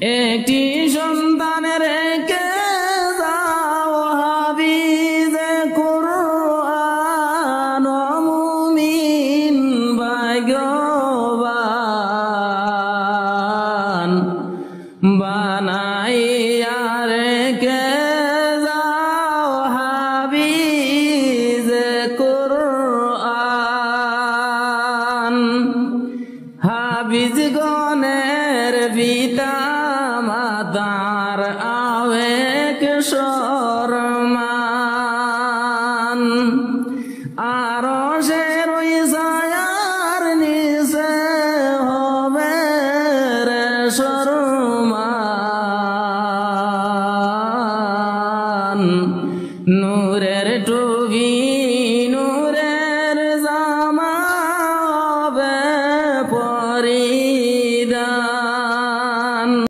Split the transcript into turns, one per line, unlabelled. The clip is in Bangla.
একটি সন্তানের রেখে যাও হাফিজে কুরআন ও মুমিন ভাগ্যবান বানাইয়া রেখে যাও হাফিজে কুরআন। হাফিজ গণের পিতা মাতার আবেগ সম্মান, আরশের ওই ছায়ার নিচে হবে রে সম্মান।